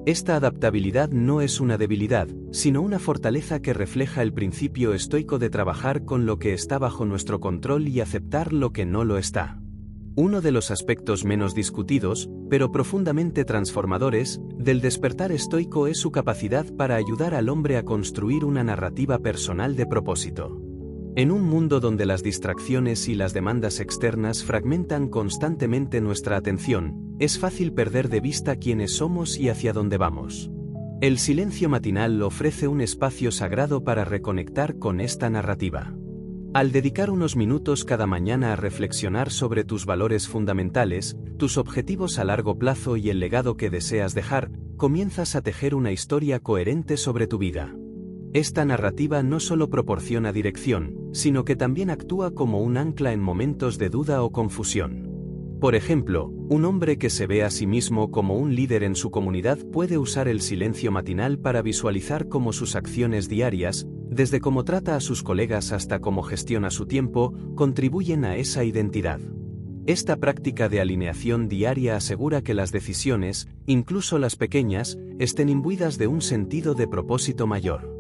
Esta adaptabilidad no es una debilidad, sino una fortaleza que refleja el principio estoico de trabajar con lo que está bajo nuestro control y aceptar lo que no lo está. Uno de los aspectos menos discutidos, pero profundamente transformadores, del despertar estoico es su capacidad para ayudar al hombre a construir una narrativa personal de propósito. En un mundo donde las distracciones y las demandas externas fragmentan constantemente nuestra atención, es fácil perder de vista quiénes somos y hacia dónde vamos. El silencio matinal ofrece un espacio sagrado para reconectar con esta narrativa. Al dedicar unos minutos cada mañana a reflexionar sobre tus valores fundamentales, tus objetivos a largo plazo y el legado que deseas dejar, comienzas a tejer una historia coherente sobre tu vida. Esta narrativa no solo proporciona dirección, sino que también actúa como un ancla en momentos de duda o confusión. Por ejemplo, un hombre que se ve a sí mismo como un líder en su comunidad puede usar el silencio matinal para visualizar cómo sus acciones diarias, desde cómo trata a sus colegas hasta cómo gestiona su tiempo, contribuyen a esa identidad. Esta práctica de alineación diaria asegura que las decisiones, incluso las pequeñas, estén imbuidas de un sentido de propósito mayor.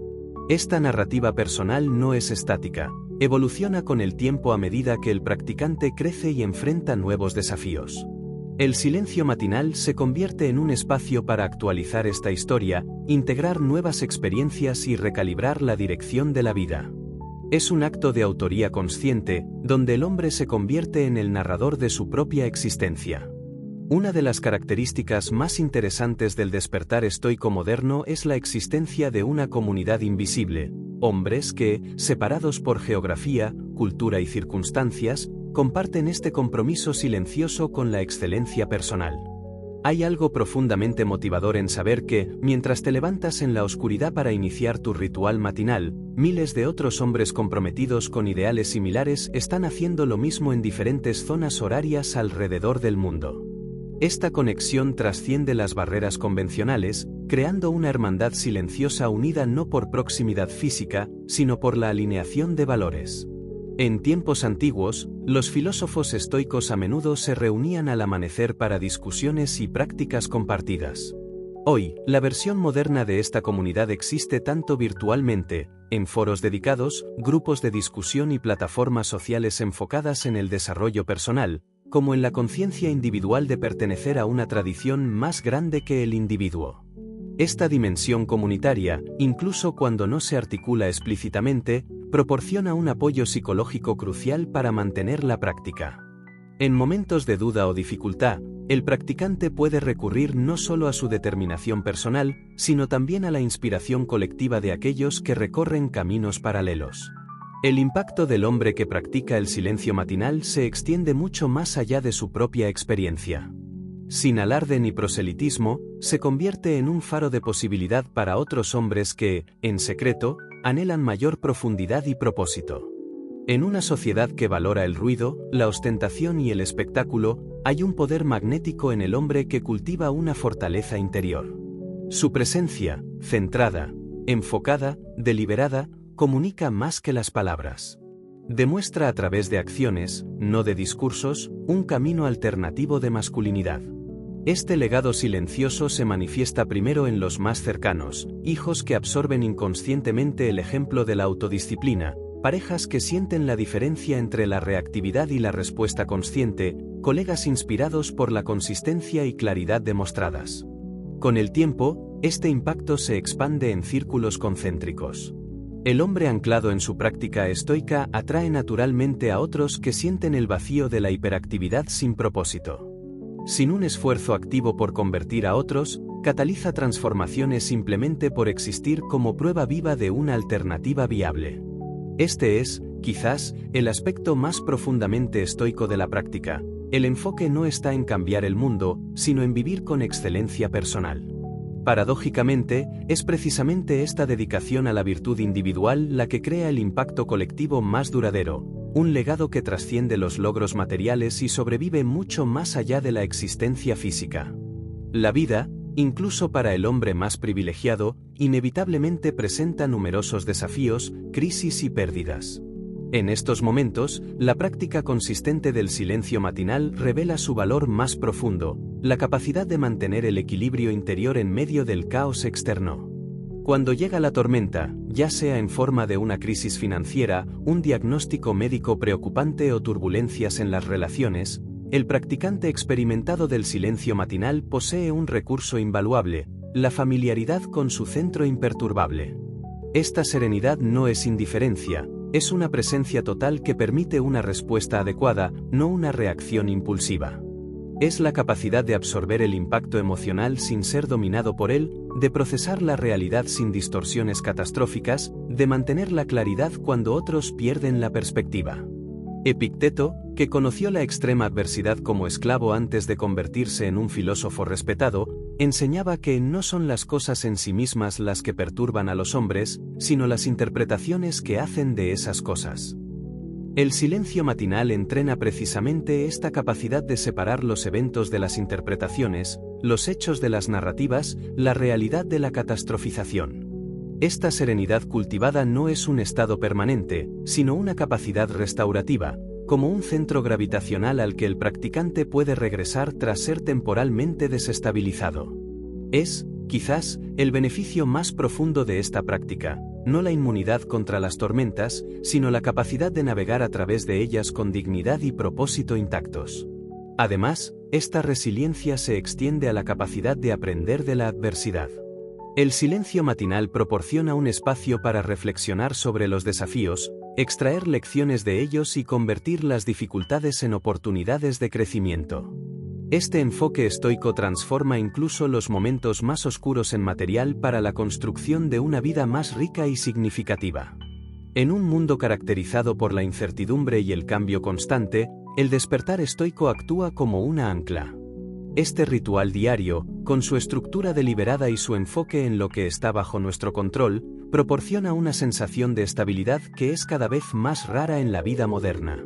Esta narrativa personal no es estática, evoluciona con el tiempo a medida que el practicante crece y enfrenta nuevos desafíos. El silencio matinal se convierte en un espacio para actualizar esta historia, integrar nuevas experiencias y recalibrar la dirección de la vida. Es un acto de autoría consciente, donde el hombre se convierte en el narrador de su propia existencia. Una de las características más interesantes del despertar estoico moderno es la existencia de una comunidad invisible, hombres que, separados por geografía, cultura y circunstancias, comparten este compromiso silencioso con la excelencia personal. Hay algo profundamente motivador en saber que, mientras te levantas en la oscuridad para iniciar tu ritual matinal, miles de otros hombres comprometidos con ideales similares están haciendo lo mismo en diferentes zonas horarias alrededor del mundo. Esta conexión trasciende las barreras convencionales, creando una hermandad silenciosa unida no por proximidad física, sino por la alineación de valores. En tiempos antiguos, los filósofos estoicos a menudo se reunían al amanecer para discusiones y prácticas compartidas. Hoy, la versión moderna de esta comunidad existe tanto virtualmente, en foros dedicados, grupos de discusión y plataformas sociales enfocadas en el desarrollo personal, como en la conciencia individual de pertenecer a una tradición más grande que el individuo. Esta dimensión comunitaria, incluso cuando no se articula explícitamente, proporciona un apoyo psicológico crucial para mantener la práctica. En momentos de duda o dificultad, el practicante puede recurrir no solo a su determinación personal, sino también a la inspiración colectiva de aquellos que recorren caminos paralelos. El impacto del hombre que practica el silencio matinal se extiende mucho más allá de su propia experiencia. Sin alarde ni proselitismo, se convierte en un faro de posibilidad para otros hombres que, en secreto, anhelan mayor profundidad y propósito. En una sociedad que valora el ruido, la ostentación y el espectáculo, hay un poder magnético en el hombre que cultiva una fortaleza interior. Su presencia, centrada, enfocada, deliberada, comunica más que las palabras. Demuestra a través de acciones, no de discursos, un camino alternativo de masculinidad. Este legado silencioso se manifiesta primero en los más cercanos, hijos que absorben inconscientemente el ejemplo de la autodisciplina, parejas que sienten la diferencia entre la reactividad y la respuesta consciente, colegas inspirados por la consistencia y claridad demostradas. Con el tiempo, este impacto se expande en círculos concéntricos. El hombre anclado en su práctica estoica atrae naturalmente a otros que sienten el vacío de la hiperactividad sin propósito. Sin un esfuerzo activo por convertir a otros, cataliza transformaciones simplemente por existir como prueba viva de una alternativa viable. Este es, quizás, el aspecto más profundamente estoico de la práctica. El enfoque no está en cambiar el mundo, sino en vivir con excelencia personal. Paradójicamente, es precisamente esta dedicación a la virtud individual la que crea el impacto colectivo más duradero, un legado que trasciende los logros materiales y sobrevive mucho más allá de la existencia física. La vida, incluso para el hombre más privilegiado, inevitablemente presenta numerosos desafíos, crisis y pérdidas. En estos momentos, la práctica consistente del silencio matinal revela su valor más profundo, la capacidad de mantener el equilibrio interior en medio del caos externo. Cuando llega la tormenta, ya sea en forma de una crisis financiera, un diagnóstico médico preocupante o turbulencias en las relaciones, el practicante experimentado del silencio matinal posee un recurso invaluable, la familiaridad con su centro imperturbable. Esta serenidad no es indiferencia, es una presencia total que permite una respuesta adecuada, no una reacción impulsiva. Es la capacidad de absorber el impacto emocional sin ser dominado por él, de procesar la realidad sin distorsiones catastróficas, de mantener la claridad cuando otros pierden la perspectiva. Epicteto, que conoció la extrema adversidad como esclavo antes de convertirse en un filósofo respetado, enseñaba que no son las cosas en sí mismas las que perturban a los hombres, sino las interpretaciones que hacen de esas cosas. El silencio matinal entrena precisamente esta capacidad de separar los eventos de las interpretaciones, los hechos de las narrativas, la realidad de la catastrofización. Esta serenidad cultivada no es un estado permanente, sino una capacidad restaurativa, como un centro gravitacional al que el practicante puede regresar tras ser temporalmente desestabilizado. Es, quizás, el beneficio más profundo de esta práctica, no la inmunidad contra las tormentas, sino la capacidad de navegar a través de ellas con dignidad y propósito intactos. Además, esta resiliencia se extiende a la capacidad de aprender de la adversidad. El silencio matinal proporciona un espacio para reflexionar sobre los desafíos, extraer lecciones de ellos y convertir las dificultades en oportunidades de crecimiento. Este enfoque estoico transforma incluso los momentos más oscuros en material para la construcción de una vida más rica y significativa. En un mundo caracterizado por la incertidumbre y el cambio constante, el despertar estoico actúa como una ancla. Este ritual diario, con su estructura deliberada y su enfoque en lo que está bajo nuestro control, proporciona una sensación de estabilidad que es cada vez más rara en la vida moderna.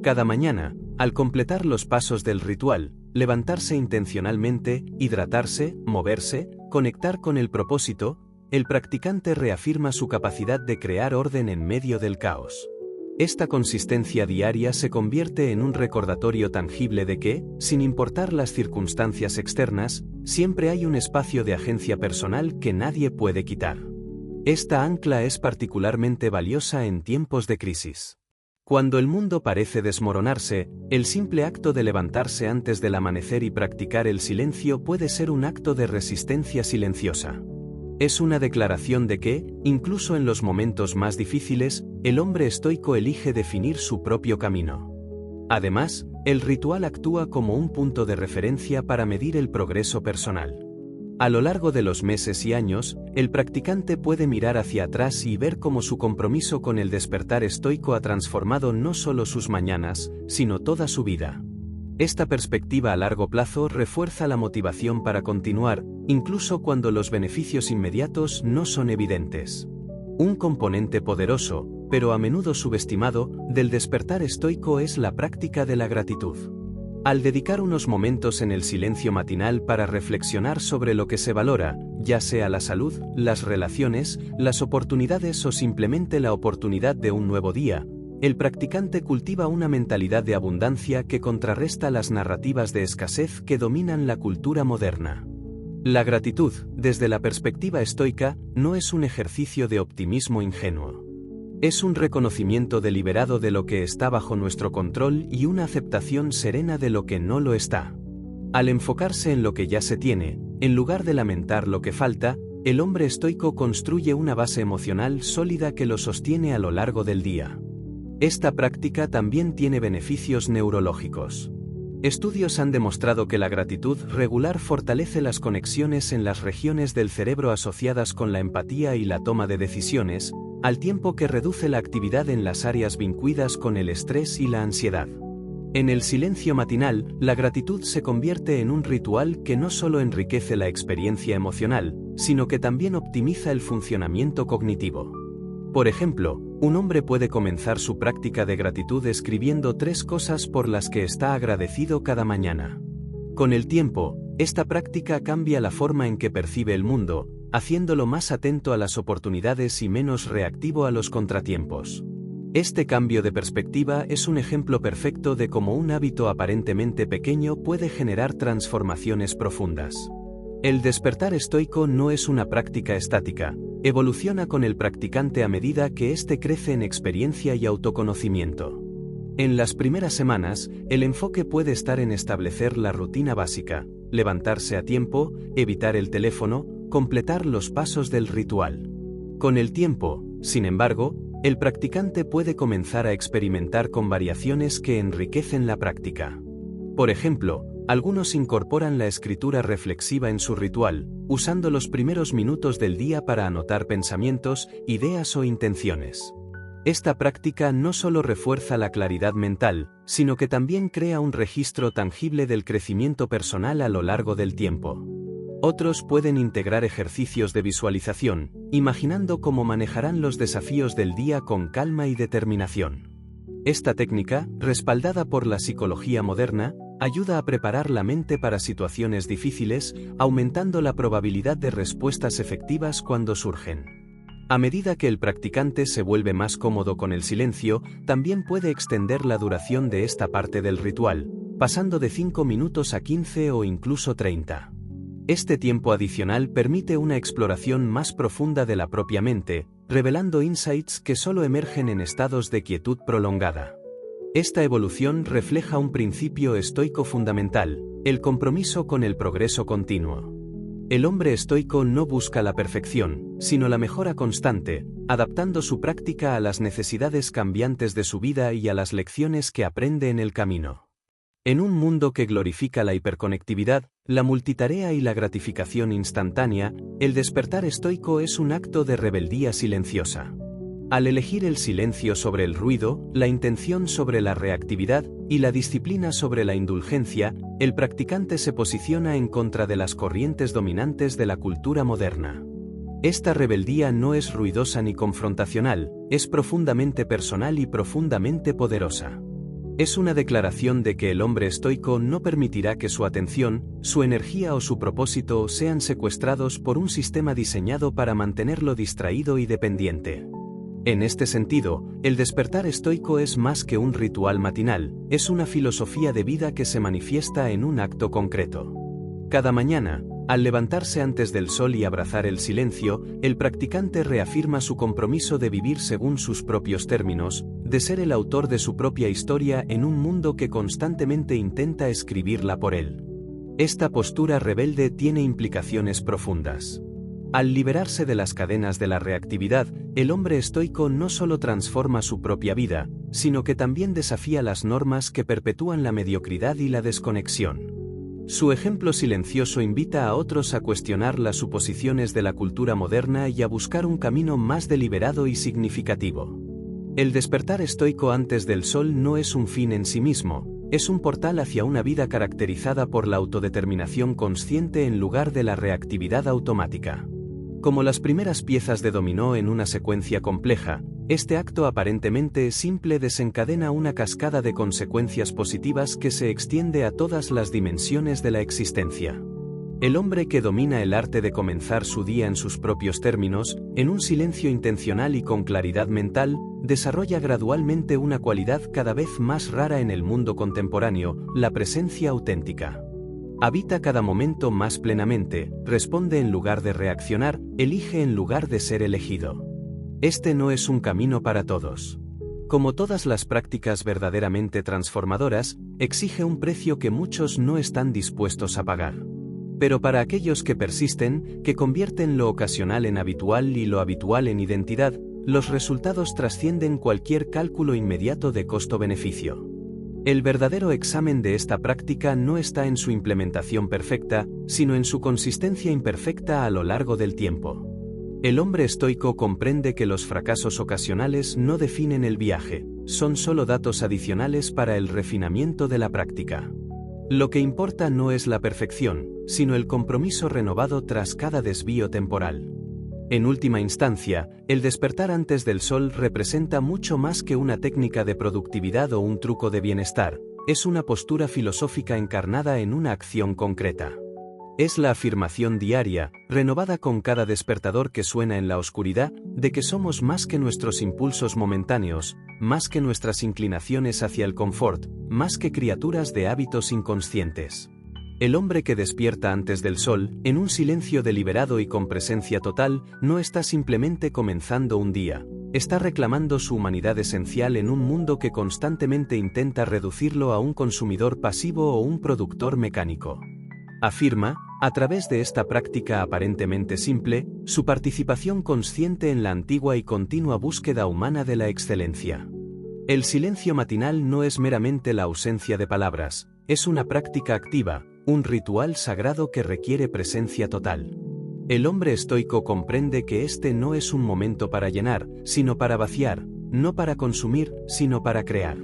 Cada mañana, al completar los pasos del ritual, levantarse intencionalmente, hidratarse, moverse, conectar con el propósito, el practicante reafirma su capacidad de crear orden en medio del caos. Esta consistencia diaria se convierte en un recordatorio tangible de que, sin importar las circunstancias externas, siempre hay un espacio de agencia personal que nadie puede quitar. Esta ancla es particularmente valiosa en tiempos de crisis. Cuando el mundo parece desmoronarse, el simple acto de levantarse antes del amanecer y practicar el silencio puede ser un acto de resistencia silenciosa. Es una declaración de que, incluso en los momentos más difíciles, el hombre estoico elige definir su propio camino. Además, El ritual actúa como un punto de referencia para medir el progreso personal. A lo largo de los meses y años, el practicante puede mirar hacia atrás y ver cómo su compromiso con el despertar estoico ha transformado no solo sus mañanas, sino toda su vida. Esta perspectiva a largo plazo refuerza la motivación para continuar, incluso cuando los beneficios inmediatos no son evidentes. Un componente poderoso, pero a menudo subestimado, del despertar estoico es la práctica de la gratitud. Al dedicar unos momentos en el silencio matinal para reflexionar sobre lo que se valora, ya sea la salud, las relaciones, las oportunidades o simplemente la oportunidad de un nuevo día, el practicante cultiva una mentalidad de abundancia que contrarresta las narrativas de escasez que dominan la cultura moderna. La gratitud, desde la perspectiva estoica, no es un ejercicio de optimismo ingenuo. Es un reconocimiento deliberado de lo que está bajo nuestro control y una aceptación serena de lo que no lo está. Al enfocarse en lo que ya se tiene, en lugar de lamentar lo que falta, el hombre estoico construye una base emocional sólida que lo sostiene a lo largo del día. Esta práctica también tiene beneficios neurológicos. Estudios han demostrado que la gratitud regular fortalece las conexiones en las regiones del cerebro asociadas con la empatía y la toma de decisiones, al tiempo que reduce la actividad en las áreas vinculadas con el estrés y la ansiedad. En el silencio matinal, la gratitud se convierte en un ritual que no solo enriquece la experiencia emocional, sino que también optimiza el funcionamiento cognitivo. Por ejemplo, un hombre puede comenzar su práctica de gratitud escribiendo 3 cosas por las que está agradecido cada mañana. Con el tiempo, esta práctica cambia la forma en que percibe el mundo, haciéndolo más atento a las oportunidades y menos reactivo a los contratiempos. Este cambio de perspectiva es un ejemplo perfecto de cómo un hábito aparentemente pequeño puede generar transformaciones profundas. El despertar estoico no es una práctica estática, evoluciona con el practicante a medida que éste crece en experiencia y autoconocimiento. En las primeras semanas, el enfoque puede estar en establecer la rutina básica, levantarse a tiempo, evitar el teléfono, completar los pasos del ritual. Con el tiempo, sin embargo, el practicante puede comenzar a experimentar con variaciones que enriquecen la práctica. Por ejemplo, algunos incorporan la escritura reflexiva en su ritual, usando los primeros minutos del día para anotar pensamientos, ideas o intenciones. Esta práctica no solo refuerza la claridad mental, sino que también crea un registro tangible del crecimiento personal a lo largo del tiempo. Otros pueden integrar ejercicios de visualización, imaginando cómo manejarán los desafíos del día con calma y determinación. Esta técnica, respaldada por la psicología moderna, ayuda a preparar la mente para situaciones difíciles, aumentando la probabilidad de respuestas efectivas cuando surgen. A medida que el practicante se vuelve más cómodo con el silencio, también puede extender la duración de esta parte del ritual, pasando de 5 minutos a 15 o incluso 30. Este tiempo adicional permite una exploración más profunda de la propia mente, revelando insights que solo emergen en estados de quietud prolongada. Esta evolución refleja un principio estoico fundamental, el compromiso con el progreso continuo. El hombre estoico no busca la perfección, sino la mejora constante, adaptando su práctica a las necesidades cambiantes de su vida y a las lecciones que aprende en el camino. En un mundo que glorifica la hiperconectividad, la multitarea y la gratificación instantánea, el despertar estoico es un acto de rebeldía silenciosa. Al elegir el silencio sobre el ruido, la intención sobre la reactividad y la disciplina sobre la indulgencia, el practicante se posiciona en contra de las corrientes dominantes de la cultura moderna. Esta rebeldía no es ruidosa ni confrontacional, es profundamente personal y profundamente poderosa. Es una declaración de que el hombre estoico no permitirá que su atención, su energía o su propósito sean secuestrados por un sistema diseñado para mantenerlo distraído y dependiente. En este sentido, el despertar estoico es más que un ritual matinal, es una filosofía de vida que se manifiesta en un acto concreto. Cada mañana, al levantarse antes del sol y abrazar el silencio, el practicante reafirma su compromiso de vivir según sus propios términos, de ser el autor de su propia historia en un mundo que constantemente intenta escribirla por él. Esta postura rebelde tiene implicaciones profundas. Al liberarse de las cadenas de la reactividad, el hombre estoico no solo transforma su propia vida, sino que también desafía las normas que perpetúan la mediocridad y la desconexión. Su ejemplo silencioso invita a otros a cuestionar las suposiciones de la cultura moderna y a buscar un camino más deliberado y significativo. El despertar estoico antes del sol no es un fin en sí mismo, es un portal hacia una vida caracterizada por la autodeterminación consciente en lugar de la reactividad automática. Como las primeras piezas de dominó en una secuencia compleja, este acto aparentemente simple desencadena una cascada de consecuencias positivas que se extiende a todas las dimensiones de la existencia. El hombre que domina el arte de comenzar su día en sus propios términos, en un silencio intencional y con claridad mental, desarrolla gradualmente una cualidad cada vez más rara en el mundo contemporáneo, la presencia auténtica. Habita cada momento más plenamente, responde en lugar de reaccionar, elige en lugar de ser elegido. Este no es un camino para todos. Como todas las prácticas verdaderamente transformadoras, exige un precio que muchos no están dispuestos a pagar. Pero para aquellos que persisten, que convierten lo ocasional en habitual y lo habitual en identidad, los resultados trascienden cualquier cálculo inmediato de costo-beneficio. El verdadero examen de esta práctica no está en su implementación perfecta, sino en su consistencia imperfecta a lo largo del tiempo. El hombre estoico comprende que los fracasos ocasionales no definen el viaje, son solo datos adicionales para el refinamiento de la práctica. Lo que importa no es la perfección, sino el compromiso renovado tras cada desvío temporal. En última instancia, el despertar antes del sol representa mucho más que una técnica de productividad o un truco de bienestar, es una postura filosófica encarnada en una acción concreta. Es la afirmación diaria, renovada con cada despertador que suena en la oscuridad, de que somos más que nuestros impulsos momentáneos, más que nuestras inclinaciones hacia el confort, más que criaturas de hábitos inconscientes. El hombre que despierta antes del sol, en un silencio deliberado y con presencia total, no está simplemente comenzando un día, está reclamando su humanidad esencial en un mundo que constantemente intenta reducirlo a un consumidor pasivo o un productor mecánico. Afirma, a través de esta práctica aparentemente simple, su participación consciente en la antigua y continua búsqueda humana de la excelencia. El silencio matinal no es meramente la ausencia de palabras, es una práctica activa, un ritual sagrado que requiere presencia total. El hombre estoico comprende que este no es un momento para llenar, sino para vaciar, no para consumir, sino para crear.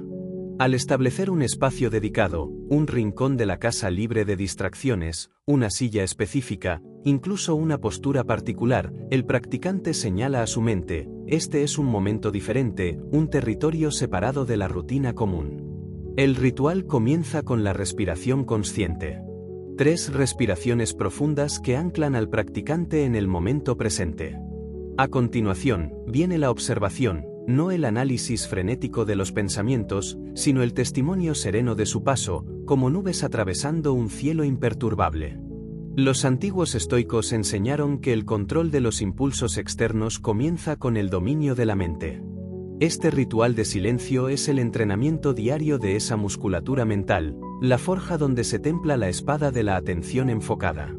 Al establecer un espacio dedicado, un rincón de la casa libre de distracciones, una silla específica, incluso una postura particular, el practicante señala a su mente, este es un momento diferente, un territorio separado de la rutina común. El ritual comienza con la respiración consciente. 3 respiraciones profundas que anclan al practicante en el momento presente. A continuación, viene la observación, no el análisis frenético de los pensamientos, sino el testimonio sereno de su paso, como nubes atravesando un cielo imperturbable. Los antiguos estoicos enseñaron que el control de los impulsos externos comienza con el dominio de la mente. Este ritual de silencio es el entrenamiento diario de esa musculatura mental, la forja donde se templa la espada de la atención enfocada.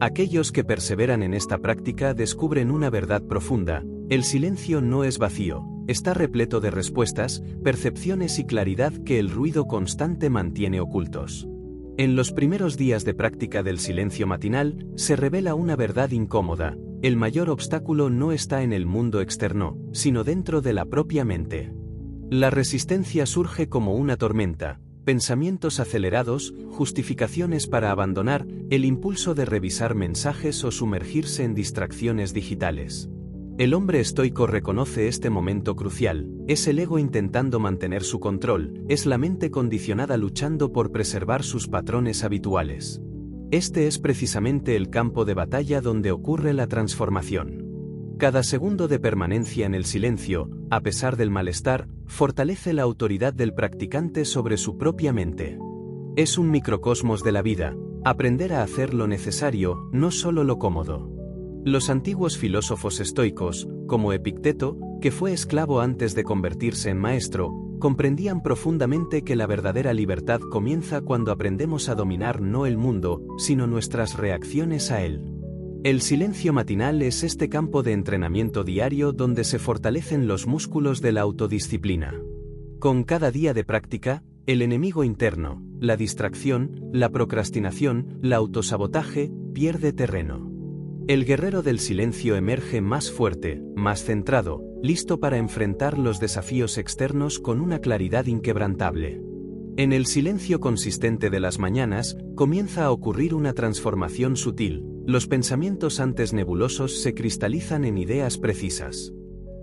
Aquellos que perseveran en esta práctica descubren una verdad profunda: el silencio no es vacío, está repleto de respuestas, percepciones y claridad que el ruido constante mantiene ocultos. En los primeros días de práctica del silencio matinal, se revela una verdad incómoda: el mayor obstáculo no está en el mundo externo, sino dentro de la propia mente. La resistencia surge como una tormenta, pensamientos acelerados, justificaciones para abandonar, el impulso de revisar mensajes o sumergirse en distracciones digitales. El hombre estoico reconoce este momento crucial, es el ego intentando mantener su control, es la mente condicionada luchando por preservar sus patrones habituales. Este es precisamente el campo de batalla donde ocurre la transformación. Cada segundo de permanencia en el silencio, a pesar del malestar, fortalece la autoridad del practicante sobre su propia mente. Es un microcosmos de la vida, aprender a hacer lo necesario, no solo lo cómodo. Los antiguos filósofos estoicos, como Epicteto, que fue esclavo antes de convertirse en maestro, comprendían profundamente que la verdadera libertad comienza cuando aprendemos a dominar no el mundo, sino nuestras reacciones a él. El silencio matinal es este campo de entrenamiento diario donde se fortalecen los músculos de la autodisciplina. Con cada día de práctica, el enemigo interno, la distracción, la procrastinación, el autosabotaje, pierde terreno. El guerrero del silencio emerge más fuerte, más centrado, listo para enfrentar los desafíos externos con una claridad inquebrantable. En el silencio consistente de las mañanas, comienza a ocurrir una transformación sutil. Los pensamientos antes nebulosos se cristalizan en ideas precisas.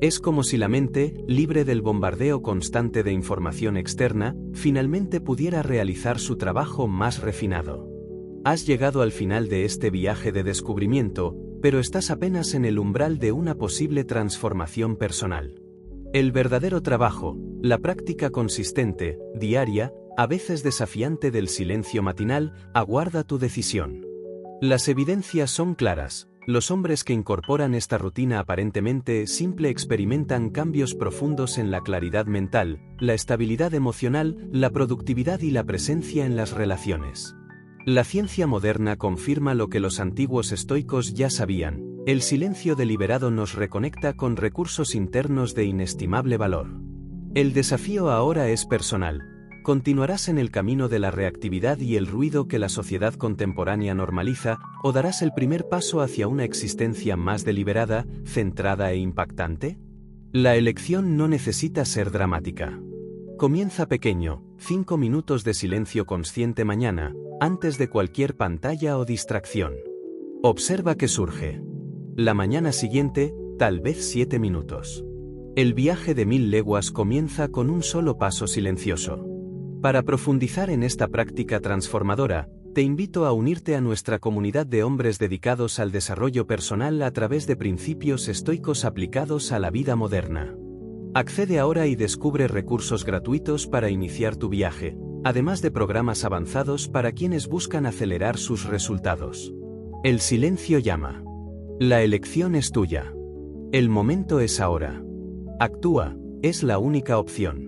Es como si la mente, libre del bombardeo constante de información externa, finalmente pudiera realizar su trabajo más refinado. Has llegado al final de este viaje de descubrimiento, pero estás apenas en el umbral de una posible transformación personal. El verdadero trabajo, la práctica consistente, diaria, a veces desafiante del silencio matinal, aguarda tu decisión. Las evidencias son claras. Los hombres que incorporan esta rutina aparentemente simple experimentan cambios profundos en la claridad mental, la estabilidad emocional, la productividad y la presencia en las relaciones. La ciencia moderna confirma lo que los antiguos estoicos ya sabían: el silencio deliberado nos reconecta con recursos internos de inestimable valor. El desafío ahora es personal. ¿Continuarás en el camino de la reactividad y el ruido que la sociedad contemporánea normaliza, o darás el primer paso hacia una existencia más deliberada, centrada e impactante? La elección no necesita ser dramática. Comienza pequeño, 5 minutos de silencio consciente mañana, antes de cualquier pantalla o distracción. Observa qué surge. La mañana siguiente, tal vez 7 minutos. El viaje de 1000 leguas comienza con un solo paso silencioso. Para profundizar en esta práctica transformadora, te invito a unirte a nuestra comunidad de hombres dedicados al desarrollo personal a través de principios estoicos aplicados a la vida moderna. Accede ahora y descubre recursos gratuitos para iniciar tu viaje, además de programas avanzados para quienes buscan acelerar sus resultados. El silencio llama. La elección es tuya. El momento es ahora. Actúa, es la única opción.